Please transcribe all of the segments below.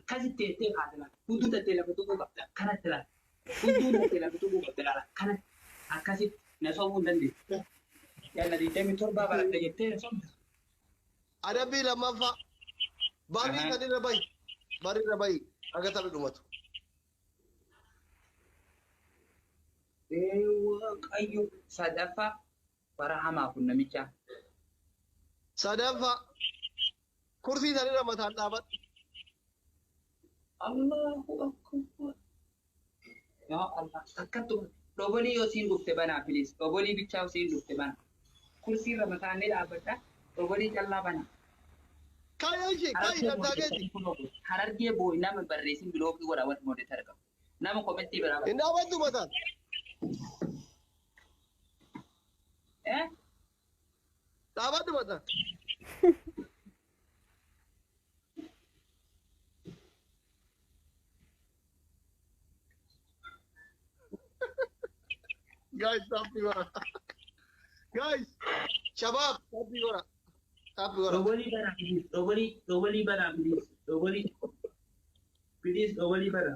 akkasi teettee haadha hunduu tattee lafa tokko qabda kanatti laala hunduu tattee lafa tokko qabda laala kana akkasitti na soomuu hin dandeessu. Yalla 27 baradha jettee na soomta. Adabbii lammaffaa barii sadii irra bahi aga taphi dhumatu. Waaqayyo sadaffaa bara hamaa kun namicha. Sadaffaa kursii sadii irra mataan dhaabadhu. Allahu akbar. Ya Allah akkattu robolii yoo siin dhufte banaa filis robolii bichaa siin dhufte bana kursii irra mataan ni dhaabbadha robolii callaa bana. Kaayi dandageeti. Harargee boo'i nama barreessin biloogii godha wanti moodeet argamu. Nama komentii biraa. Hin dhaabaddu mataan. Dhaabaddu mataan. Guys, stop me, Gora. Guys, Shabab, stop me, Gora. Stop me, Gora. Roboli bara, please. Roboli bara, please. Please, roboli bara.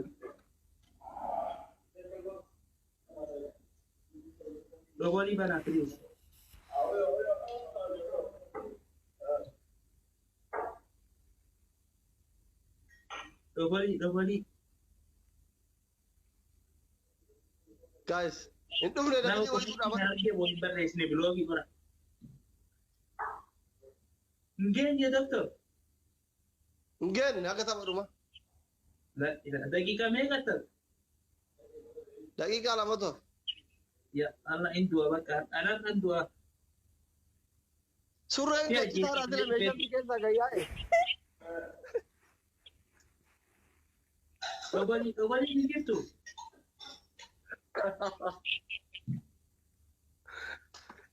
Roboli bara, please. Roboli. Guys, itu udah Nama dari komentii apa? harargee boo'i barreessine biloogii godha. Ngeenye doctor. Enggak, ini agak sama rumah. Daqiiqa meeqa ta'u? Dakika lama tuh. Ya Allah in dua bakka anak kan dua. Surah Ya, yang kita rasa macam bikin gaya. Roboli ni gitu.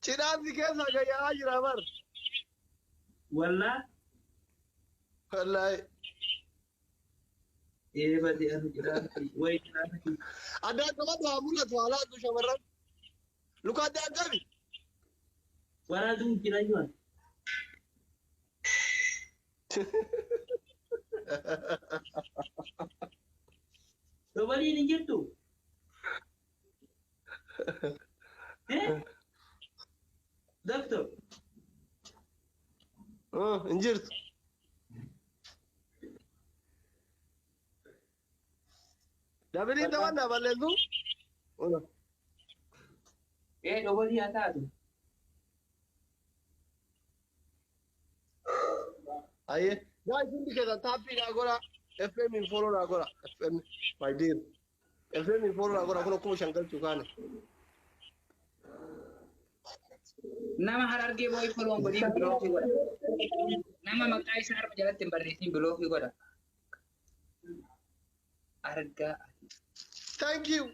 Cina bikin gaya aja ramar. Wallah. Wallahi. Berarti anu kira-kira. Woi kira-kira. Ada teman dua bulan tuh alat tuh syamaran. Luka ada kami. Wala tu kira-kira. Roboli ni gitu. Doctor. Injir. Dah beri teman dah balik tu. Roboli ada tu. Aye. Guys, ini kita tapi agora FM in follow agora. FM my dear. FM in follow agora kono ko shankar chukane. Nama harargee boo'i follow godhi biloogii godha. Nama maqaa isaa harma jalatti hin barreessin biloogii godha. Argaa. Thank you.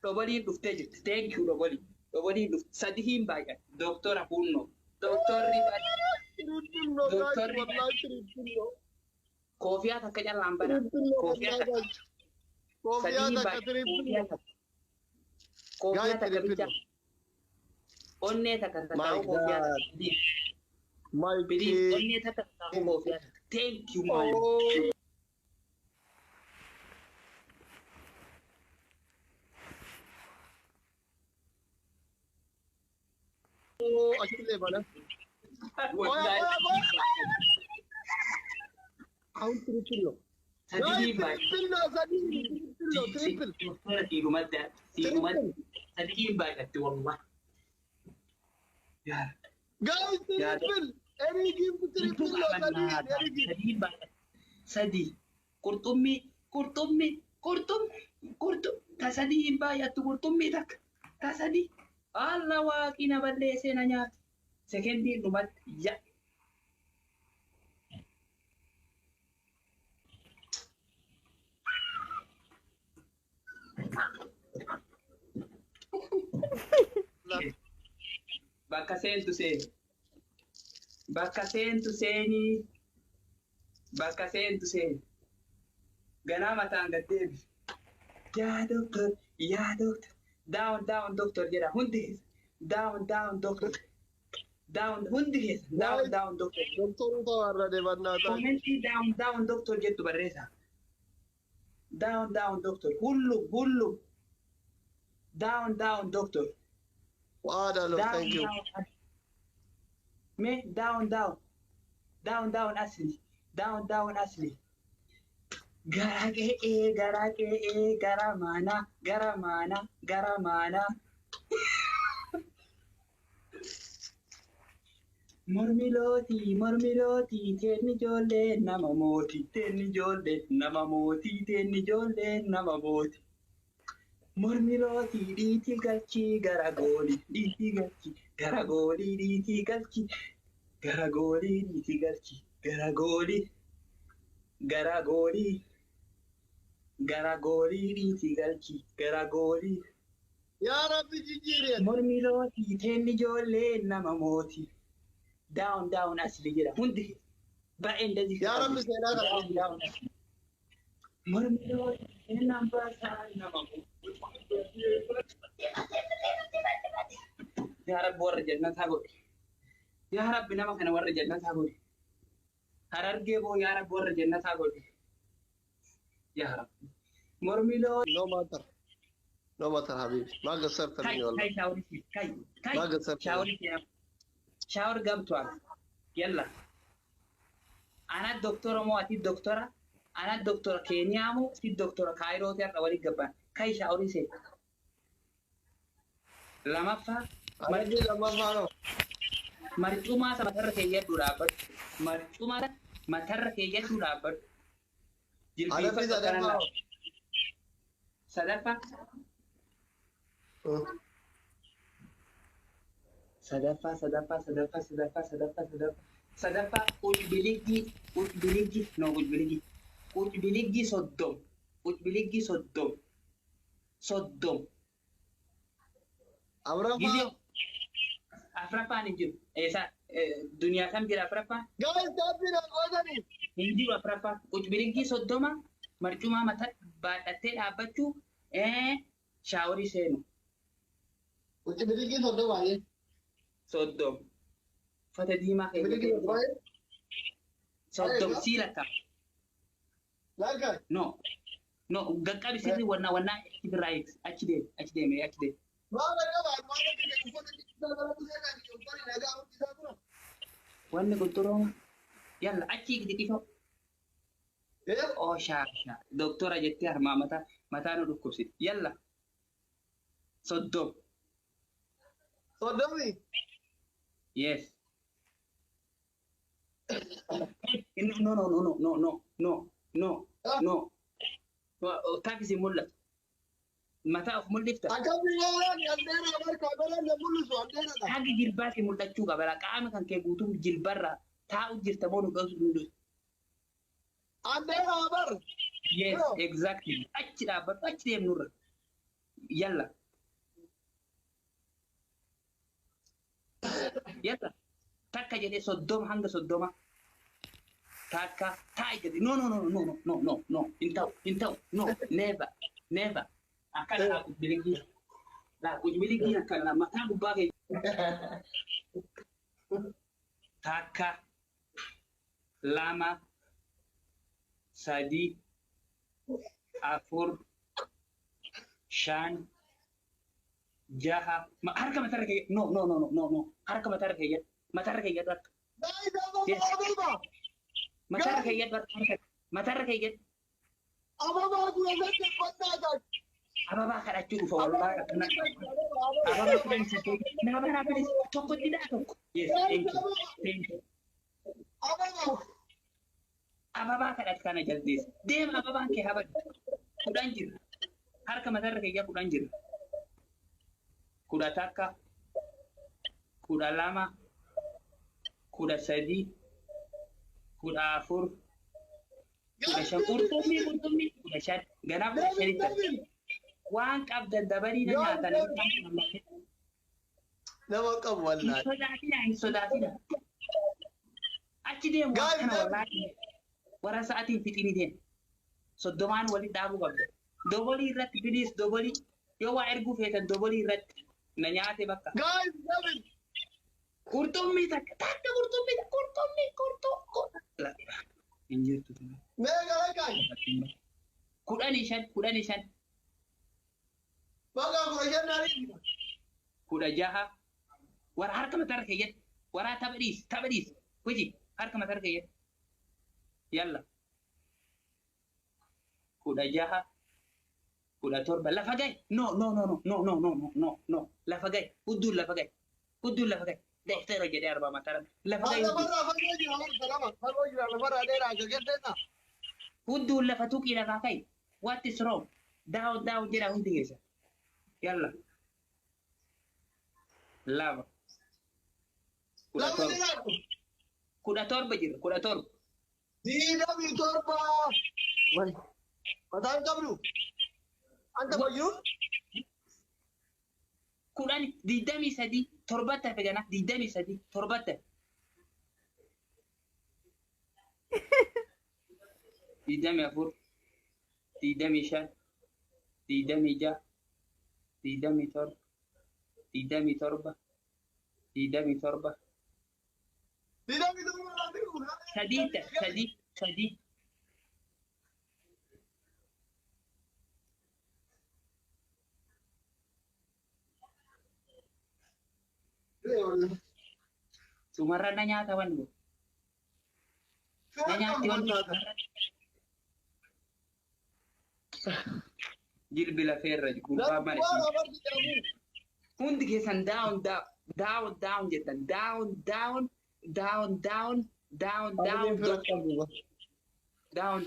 Robolii dhuftee jirti. Thank you Robolii. Robolii dhufte. Sadi hin baay'ate. Doktora Hunno. Doktorri Koofiyaa takka jallaan bana. Koofiyaa takka. Koofiyaa takka bicha. Onnee takka taa'u koofiyaa takka. Please onnee takka taa'u koofiyaa takka. Thank you man. Asli mana? Aku triple. Sadi baik. Triple. Doktora sadi baik tu wallah. Ya. Guys, triple. Any give triple. Sadi baik. Sadi. Kurtummi. Tasadi baik tu kurtummi tak. Tasadi. Allah waaqina balleessee na nyaata. Sekendii dhumatti ya. Bakka seentu seeni. Ganaa mataan gad deebi. Yaa doktor. Down, doctor jedha hundi. Down, doctor. Down, hundi keessa. Down, Guys, down, doctor. doktorri tawarra deebannaa ta'a. Commenti down, down, doctor jettu barreessa. Down, down, doctor. Hullu. Down, down, doctor. Waada love, Down, thank you. down. Me, down, down. Down, down, asli. Down, down, asli. Gara ke'ee, gara mana. Mormilooti, tenni ijoollee nama mooti. Mormilooti, dhiitii galchii gara goolii, dhiitii galchii gara goolii, dhiitii galchii gara goolii, dhiitii galchii gara goolii, dhiitii galchii gara goolii. Yaa Rabbi jijjiireen. Mormilooti, tenni ijoollee nama mooti. Down, down, asli jedha hundi baay'ee ndዚህ Yaa Rabbi seenaa kana. down, asli. Mormilooti, tenni ambaasaa nama mooti. Yaa Rabbi warra jannataa godhe. Yaa Rabbi nama kana warra jannataa godhe. Harargee boo yaa Rabbi warra jannataa godhe. Yaa Rabbi. Mormilooti. No matter habibi. Ma gasarta Kai, mini wallahi. kai, Ma gasarta. Shower ገብቷል የላ አና ዶክተር ሞአቲ ዶክተራ አና ዶክተር ኬንያሙ ሲ ዶክተር ካይሮት ያቀ ወሊ ገባን ካይ ሻውሪ ሴ ለማፋ Arabbi lammaffaa no. marcuma matar keeyyadhu dhaabbadhu marcuma matar keeyyadhu dhaabbadhu Arabbi sadaffaa sadaffaa Ujbiligi soddom Amraffaa. afraffaan hin jiru duniyaa kam jira afraffaan Guys, taphina qootanii. hin jiru afraffaan ujbiligi soddoma marcuma mataa baadhattee dhaabbachuu shaaworii seenu Uji biligi soddoma ye. soddom uffata diimaa Biligi keenya soddoma ye. soddom siilakka Laaka. no gaqqabi sirri wanna achi deeme Maala qabaa maala kee uffata xixiqqaa kana buusee kan uffata nagaa hojjetaa tura. wanni gurguramu yalla achi xixiqqoo Eh? shaa doktora jettee harmaa mataa nu dhukkubsiti yalla soddom Soddomi. yes no taakisi mul'atu mataa of mul'ifta Akkami yaa'an andeera barka bara na mul'isu andeera dha. hagi jilbaatti mul'achuu qaba qaama kan kee guutuu jilbarra taa'u jirta moo nu dhoosu danda'u Andeera bar. yes exactly achi dhaabbatu achi deemnurra yalla takka jedhee soddoma hanga soddoma takka taa'i jedhe no hin ta'u no never akkana ujbilingii akkana mataa gubbaa kee takka lama sadii afur shan jaha harka matarra kee no harka matarra kee harka matarra kee matarra kee Ababaa gura sadde fannaa kan. ababaa kadhachuu dhufa wallahi akkana ababaa kudhan saddeet nama naafanis tokkotti dhaa tokko yes thank you Ababaa. ababaa kadhat kana jaldeessa deema ababaan kee habad kudhan jira harka matarra kee kudhan jira kudha takka kudha lama kudha sadii kudha afur kudha shan qurxummii kudha shan ganaa kudha shanitti waan qabdan dabalii na nyaatan Nama qabu wallahi. hin sodaatina achi deemu Guys, kana wallaahi warra sa'aatiin fixini deema soddomaan walitti dhaabuu qabda dobolii irratti biliis dobolii yoo waa erguu feetan dobolii irratti na nyaate bakka Guys, David. Qurxummii takka qurxummii la hin jirtu. Meeqa lakkaa'e? 15 Bakka 15 naanii. 16 warra harka mataa irra keeyyadhu waraa tapha dhiis hojii harka mataa irra keeyyadhu yalla 16 17 lafa gahi no lafa gahi hudduun lafa gahi deektee hojjetee arbaa mataa irra lafa gahi hudduun lafa tuqii lafaa kahi what is wrong daawo jedhaa hundi keessa yalla lama 17 jira 17 Diidamii torba. Wai. Mataan qabdu. Anta fayyuu? 23 torbatta fegana 23 torbatta 24 25 26 27 27 sadii sumarra na nyaata wanni na nyaatti wanni jilbi lafeerra gurbaa male hundi keessan down jettan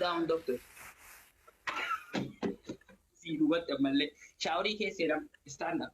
down doctor si dubatta malee shaaworii keessee stand up